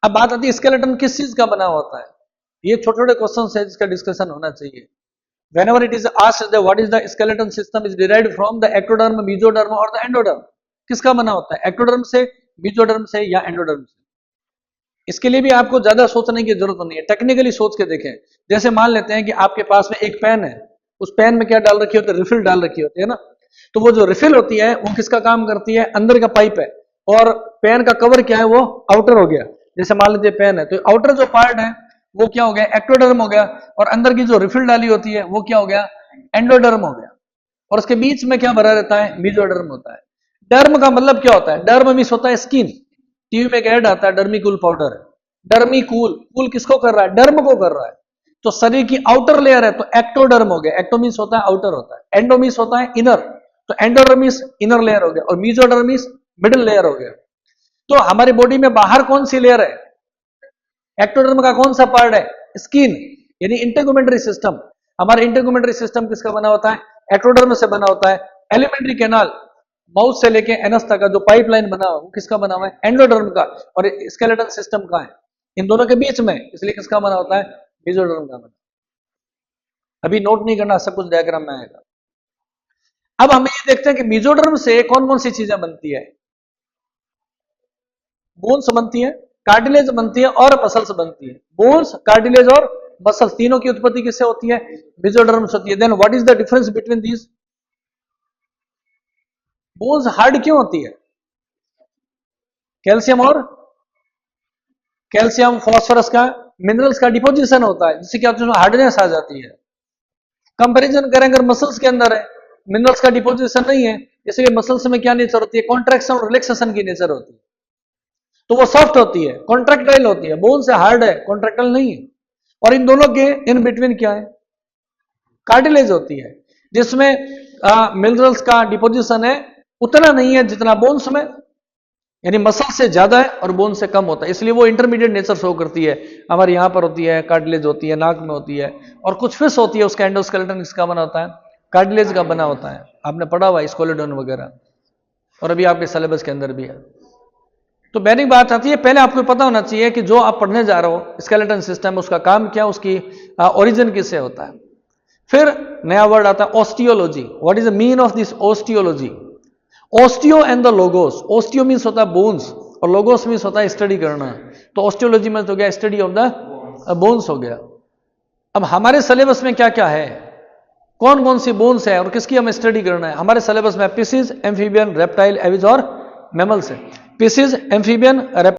अब बात आती है स्केलेटन किस चीज का बना होता है, ये छोटे छोटे क्वेश्चन है जिसका डिस्कशन होना चाहिए। Whenever it is asked that what is the skeleton system is derived from the ectoderm, mesoderm और the endoderm, किसका बना होता है, एक्टोडर्म से, मेसोडर्म से या एंडोडर्म से। इसके लिए भी आपको ज्यादा सोचने की जरूरत नहीं है, टेक्निकली सोच के देखें। जैसे मान लेते हैं कि आपके पास में एक पेन है, उस पेन में क्या डाल रखी होती है, रिफिल डाल रखी होती है ना। तो वो जो रिफिल होती है वो किसका काम करती है, अंदर का पाइप है, और पेन का कवर क्या है, वो आउटर हो गया। जैसे मान लीजिए पेन है तो आउटर जो पार्ट है वो क्या हो गया, एक्टोडर्म हो गया, और अंदर की जो रिफिल डाली होती है वो क्या हो गया, एंडोडर्म हो गया, और उसके बीच में क्या भरा रहता है, मेसोडर्म होता है। डर्म का मतलब क्या होता है, डर्म मीन्स होता है स्किन। टीवी में एक ऐड आता है डर्मिकूल पाउडर है, डर्मिकूल, कूल किसको कर रहा है, डर्म को कर रहा है। तो शरीर की आउटर लेयर है तो एक्टोडर्म हो गया, एक्टो मीन्स होता है आउटर होता है, एंडो मीन्स होता है इनर, तो एंडोडर्म मीन्स इनर लेयर हो गया, और मेसोडर्म मीन्स मिडिल लेयर हो गया। तो हमारी बॉडी में बाहर कौन सी लेयर है, एक्टोडर्म का कौन सा पार्ट है, स्किन, यानी इंटरगुमेंटरी सिस्टम। हमारा इंटरगुमेंटरी सिस्टम किसका बना होता है, एक्टोडर्म से बना होता है। एलिमेंट्री कैनाल, माउथ से लेके एनस तक का जो पाइपलाइन बना हुआ वो किसका बना हुआ है, एंडोडर्म का, और स्केलेटन सिस्टम का है इन दोनों के बीच में, इसलिए किसका बना होता है, मेसोडर्म का बना। अभी नोट नहीं करना, सब कुछ डायग्राम में आएगा। अब हम ये देखते हैं कि मेसोडर्म से कौन कौन सी चीजें बनती है, बोन्स बनती है, कार्टिलेज बनती है, और मसल्स बनती है। बोन्स, कार्टिलेज और मसल्स तीनों की उत्पत्ति किससे होती है, मेसोडर्म से होती है। Then what is the difference between these, bones hard क्यों होती है, कैल्शियम और कैल्शियम फॉस्फोरस का मिनरल्स का डिपोजिशन होता है, जिससे क्या होता है, हार्डनेस आ जाती है। कंपैरिजन करें अगर मसल्स के अंदर है, मिनरल्स का डिपोजिशन नहीं है, इसलिए मसल्स में क्या नेचर होती है, कॉन्ट्रैक्शन और रिलैक्सेशन की नेचर होती है, तो वो सॉफ्ट होती है, कॉन्ट्रैक्टाइल होती है। बोन से हार्ड है, कॉन्ट्रैक्टाइल नहीं है। और इन दोनों के इन बिटवीन क्या है, कार्टिलेज होती है, जिसमें मिनरल्स का डिपोजिशन है उतना नहीं है जितना बोन्स में, यानी मसल से ज्यादा है और बोन से कम होता है, इसलिए वो इंटरमीडिएट नेचर शो करती है। हमारे यहां पर होती है, कार्टिलेज होती है, नाक में होती है, और कुछ फिश होती है, उसका एंडोस्केलेटन किसका बना होता है, कार्टिलेज का बना होता है। आपने पढ़ा हुआ स्कोलेडोन वगैरह, और अभी आपके सिलेबस के अंदर भी है। तो बेनिक बात आती है, पहले आपको पता होना चाहिए कि जो आप पढ़ने जा रहे हो स्केलेटन सिस्टम, उसका काम क्या, उसकी ओरिजिन किससे होता है। फिर नया वर्ड आता है osteology. What is the mean of this osteology, osteo and the logos. Osteo means होता है बोन्स, और लोगोस मीन्स होता है स्टडी करना। तो ऑस्टियोलॉजी मीन्स हो गया स्टडी ऑफ द बोन्स हो गया। अब हमारे सिलेबस में क्या क्या है, कौन कौन सी बोन्स है और किसकी हमें स्टडी करना है। हमारे सिलेबस में फिशेस, एम्फीबियन, रेप्टाइल, एविज और मैमल्स है। Fishes, amphibian,